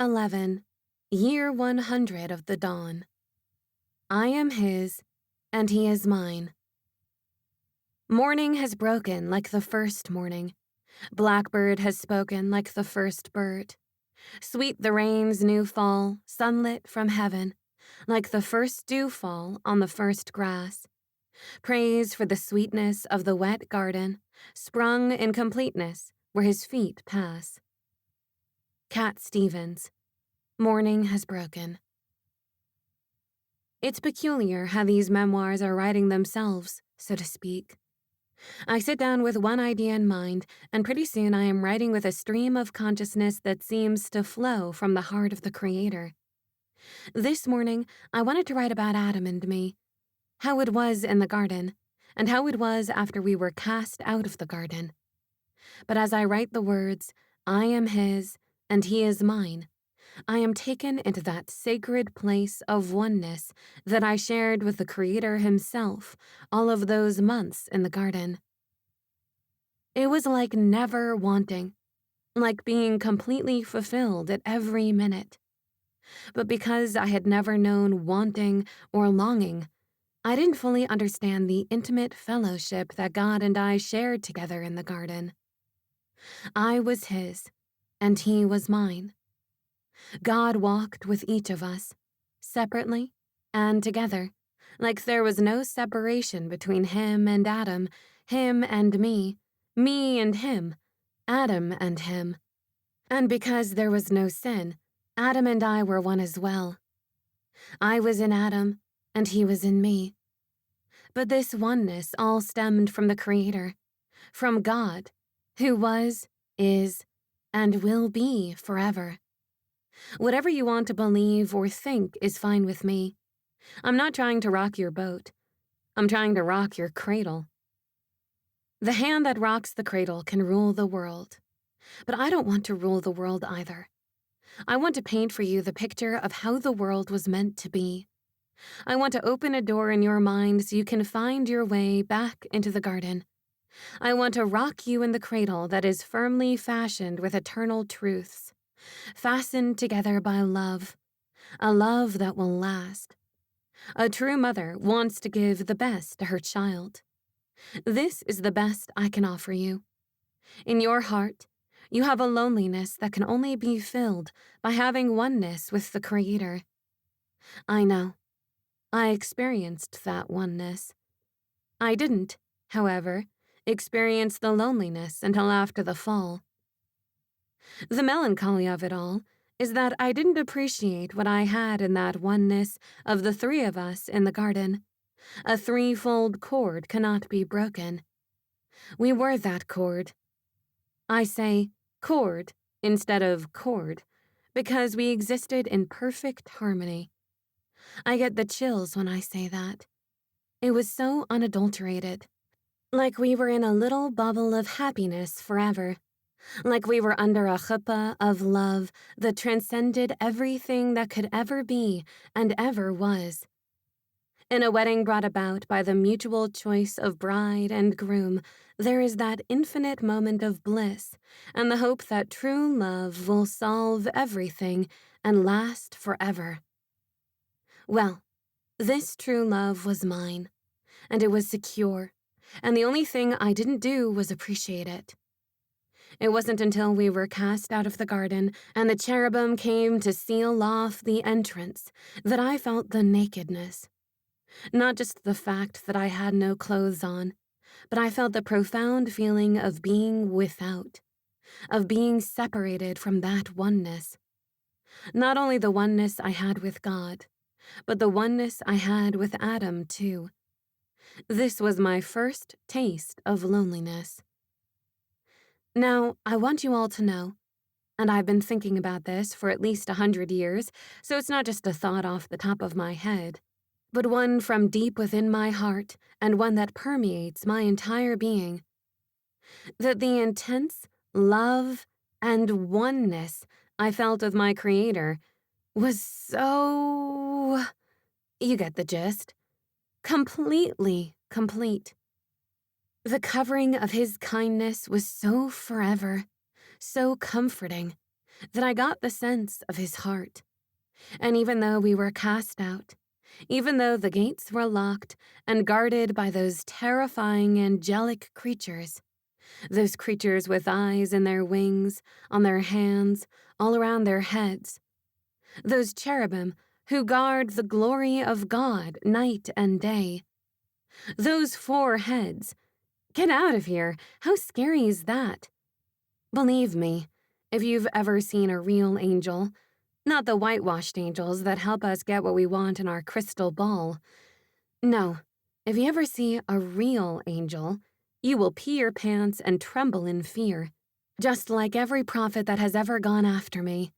11, year 100 of the dawn. I am his, and he is mine. Morning has broken like the first morning. Blackbird has spoken like the first bird. Sweet the rain's new fall, sunlit from heaven, like the first dewfall on the first grass. Praise for the sweetness of the wet garden, sprung in completeness where his feet pass. Cat Stevens, Morning has broken. It's peculiar how these memoirs are writing themselves, so to speak. I sit down with one idea in mind, and pretty soon I am writing with a stream of consciousness that seems to flow from the heart of the Creator. This morning, I wanted to write about Adam and me, how it was in the garden, and how it was after we were cast out of the garden. But as I write the words, I am his, and he is mine, I am taken into that sacred place of oneness that I shared with the Creator himself all of those months in the garden. It was like never wanting, like being completely fulfilled at every minute. But because I had never known wanting or longing, I didn't fully understand the intimate fellowship that God and I shared together in the garden. I was his, and he was mine. God walked with each of us, separately and together, like there was no separation between him and Adam, him and me and him, Adam and him. And because there was no sin, Adam and I were one as well. I was in Adam, and he was in me. But this oneness all stemmed from the Creator, from God, who was, is, and will be forever. Whatever you want to believe or think is fine with me. I'm not trying to rock your boat. I'm trying to rock your cradle. The hand that rocks the cradle can rule the world. But I don't want to rule the world either. I want to paint for you the picture of how the world was meant to be. I want to open a door in your mind so you can find your way back into the garden. I want to rock you in the cradle that is firmly fashioned with eternal truths, fastened together by love, a love that will last. A true mother wants to give the best to her child. This is the best I can offer you. In your heart, you have a loneliness that can only be filled by having oneness with the Creator. I know. I experienced that oneness. I didn't, however, experience the loneliness until after the fall. The melancholy of it all is that I didn't appreciate what I had in that oneness of the three of us in the garden. A threefold cord cannot be broken. We were that cord. I say cord instead of cord because we existed in perfect harmony. I get the chills when I say that. It was so unadulterated. Like we were in a little bubble of happiness forever. Like we were under a chuppah of love that transcended everything that could ever be and ever was. In a wedding brought about by the mutual choice of bride and groom, there is that infinite moment of bliss and the hope that true love will solve everything and last forever. Well, this true love was mine, and it was secure, and the only thing I didn't do was appreciate it. It wasn't until we were cast out of the garden and the cherubim came to seal off the entrance that I felt the nakedness. Not just the fact that I had no clothes on, but I felt the profound feeling of being without, of being separated from that oneness. Not only the oneness I had with God, but the oneness I had with Adam, too. This was my first taste of loneliness. Now, I want you all to know, and I've been thinking about this for at least 100 years, so it's not just a thought off the top of my head, but one from deep within my heart and one that permeates my entire being, that the intense love and oneness I felt with my Creator was so... you get the gist. Completely complete. The covering of his kindness was so forever, so comforting, that I got the sense of his heart. And even though we were cast out, even though the gates were locked and guarded by those terrifying angelic creatures, those creatures with eyes in their wings, on their hands, all around their heads, those cherubim who guard the glory of God night and day, those 4 heads. Get out of here. How scary is that? Believe me, if you've ever seen a real angel, not the whitewashed angels that help us get what we want in our crystal ball. No, if you ever see a real angel, you will pee your pants and tremble in fear, just like every prophet that has ever gone after me,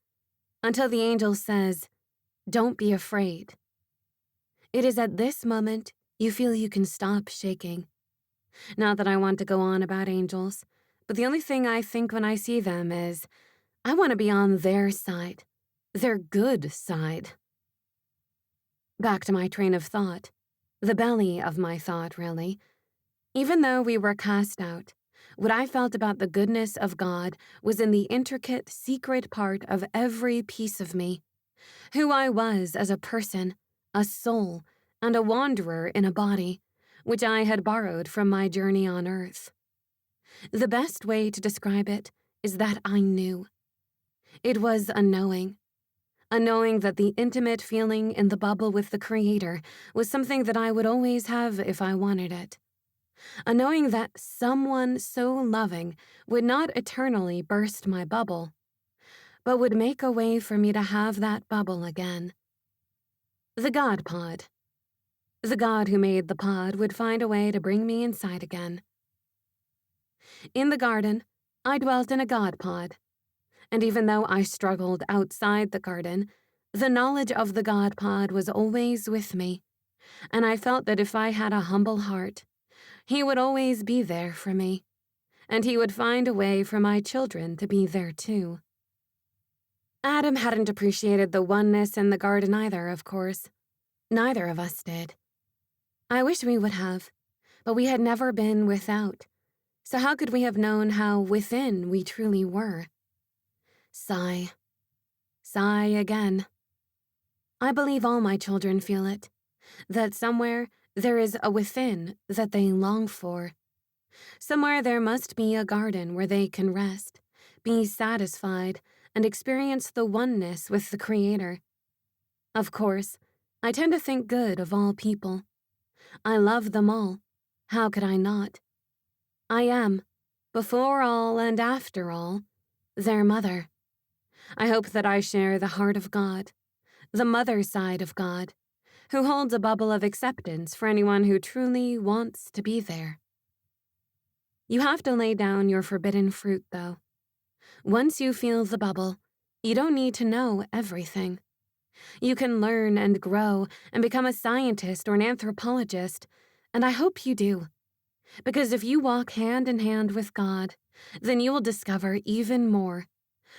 until the angel says, "Don't be afraid." It is at this moment you feel you can stop shaking. Not that I want to go on about angels, but the only thing I think when I see them is, I want to be on their side, their good side. Back to my train of thought, the belly of my thought, really. Even though we were cast out, what I felt about the goodness of God was in the intricate, secret part of every piece of me, who I was as a person, a soul, and a wanderer in a body, which I had borrowed from my journey on earth. The best way to describe it is that I knew. It was a knowing that the intimate feeling in the bubble with the Creator was something that I would always have if I wanted it. A knowing that someone so loving would not eternally burst my bubble, but would make a way for me to have that bubble again. The God pod. The God who made the pod would find a way to bring me inside again. In the garden, I dwelt in a God pod, and even though I struggled outside the garden, the knowledge of the God pod was always with me, and I felt that if I had a humble heart, he would always be there for me, and he would find a way for my children to be there too. Adam hadn't appreciated the oneness in the garden either, of course. Neither of us did. I wish we would have, but we had never been without, so how could we have known how within we truly were? Sigh. Sigh again. I believe all my children feel it, that somewhere there is a within that they long for. Somewhere there must be a garden where they can rest, be satisfied, and experience the oneness with the Creator. Of course, I tend to think good of all people. I love them all. How could I not? I am, before all and after all, their mother. I hope that I share the heart of God, the mother side of God, who holds a bubble of acceptance for anyone who truly wants to be there. You have to lay down your forbidden fruit, though. Once you feel the bubble, you don't need to know everything. You can learn and grow and become a scientist or an anthropologist, and I hope you do. Because if you walk hand in hand with God, then you will discover even more.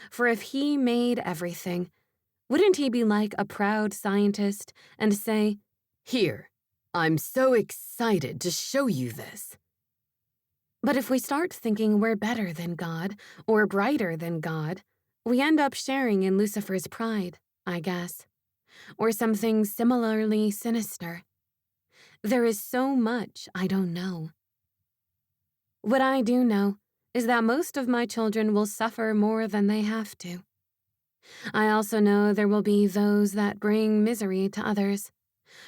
For if he made everything, wouldn't he be like a proud scientist and say, "Here, I'm so excited to show you this"? But if we start thinking we're better than God or brighter than God, we end up sharing in Lucifer's pride, I guess, or something similarly sinister. There is so much I don't know. What I do know is that most of my children will suffer more than they have to. I also know there will be those that bring misery to others,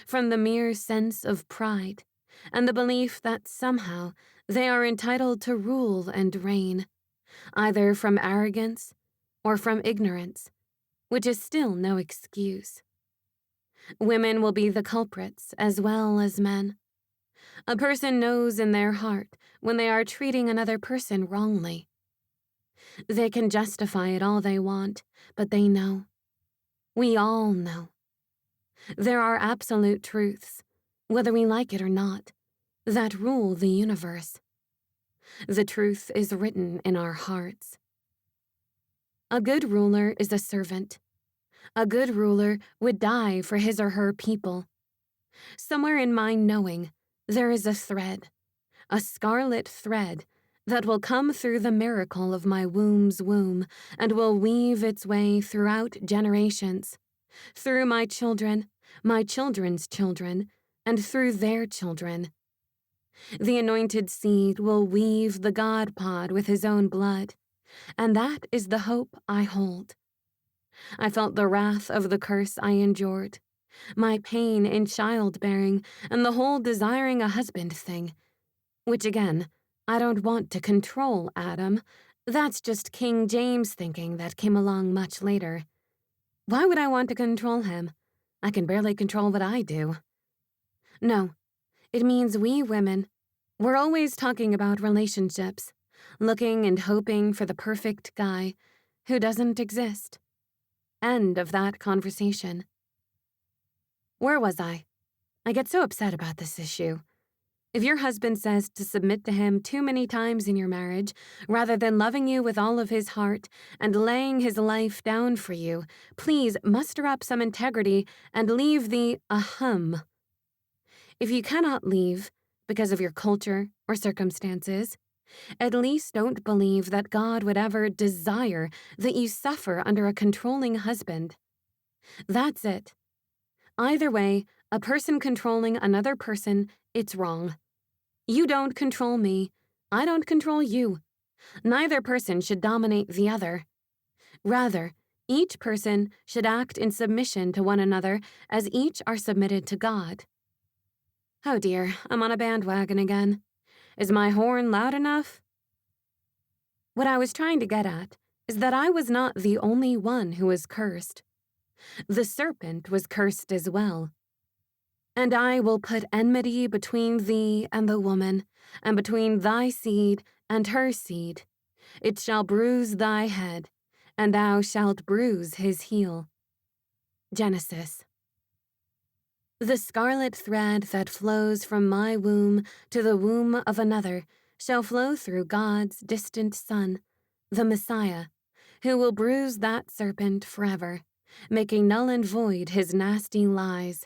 from the mere sense of pride and the belief that somehow they are entitled to rule and reign, either from arrogance or from ignorance, which is still no excuse. Women will be the culprits as well as men. A person knows in their heart when they are treating another person wrongly. They can justify it all they want, but they know. We all know. There are absolute truths, whether we like it or not, that rule the universe. The truth is written in our hearts. A good ruler is a servant. A good ruler would die for his or her people. Somewhere in my knowing, there is a thread, a scarlet thread, that will come through the miracle of my womb's womb and will weave its way throughout generations, through my children, my children's children, and through their children. The anointed seed will weave the God pod with his own blood, and that is the hope I hold. I felt the wrath of the curse I endured, my pain in childbearing, and the whole desiring a husband thing, which again, I don't want to control Adam. That's just King James thinking that came along much later. Why would I want to control him? I can barely control what I do. No, it means we women, we're always talking about relationships, looking and hoping for the perfect guy who doesn't exist. End of that conversation. Where was I? I get so upset about this issue. If your husband says to submit to him too many times in your marriage, rather than loving you with all of his heart and laying his life down for you, please muster up some integrity and leave the ahem. If you cannot leave because of your culture or circumstances, at least don't believe that God would ever desire that you suffer under a controlling husband. That's it. Either way, a person controlling another person, it's wrong. You don't control me. I don't control you. Neither person should dominate the other. Rather, each person should act in submission to one another as each are submitted to God. Oh dear, I'm on a bandwagon again. Is my horn loud enough? What I was trying to get at is that I was not the only one who was cursed. The serpent was cursed as well. And I will put enmity between thee and the woman, and between thy seed and her seed. It shall bruise thy head, and thou shalt bruise his heel. Genesis. The scarlet thread that flows from my womb to the womb of another shall flow through God's distant Son, the Messiah, who will bruise that serpent forever, making null and void his nasty lies,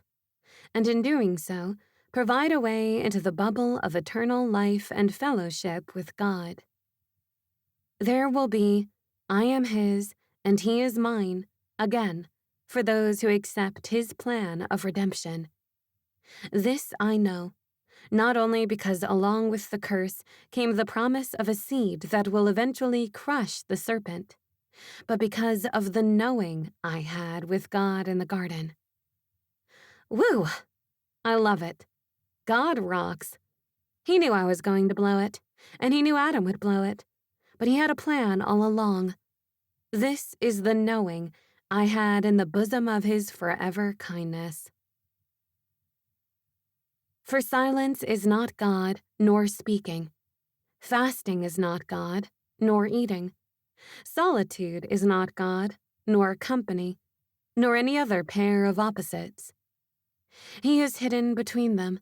and in doing so, provide a way into the bubble of eternal life and fellowship with God. There will be, I am his, and he is mine, again, for those who accept his plan of redemption. This I know, not only because along with the curse came the promise of a seed that will eventually crush the serpent, but because of the knowing I had with God in the garden. Woo! I love it. God rocks. He knew I was going to blow it, and he knew Adam would blow it, but he had a plan all along. This is the knowing I had in the bosom of his forever kindness. For silence is not God, nor speaking. Fasting is not God, nor eating. Solitude is not God, nor company, nor any other pair of opposites. He is hidden between them,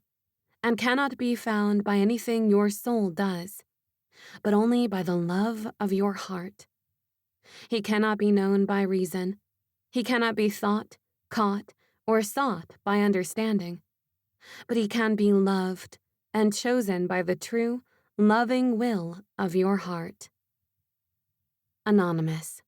and cannot be found by anything your soul does, but only by the love of your heart. He cannot be known by reason. He cannot be thought, caught, or sought by understanding. But he can be loved and chosen by the true, loving will of your heart. Anonymous.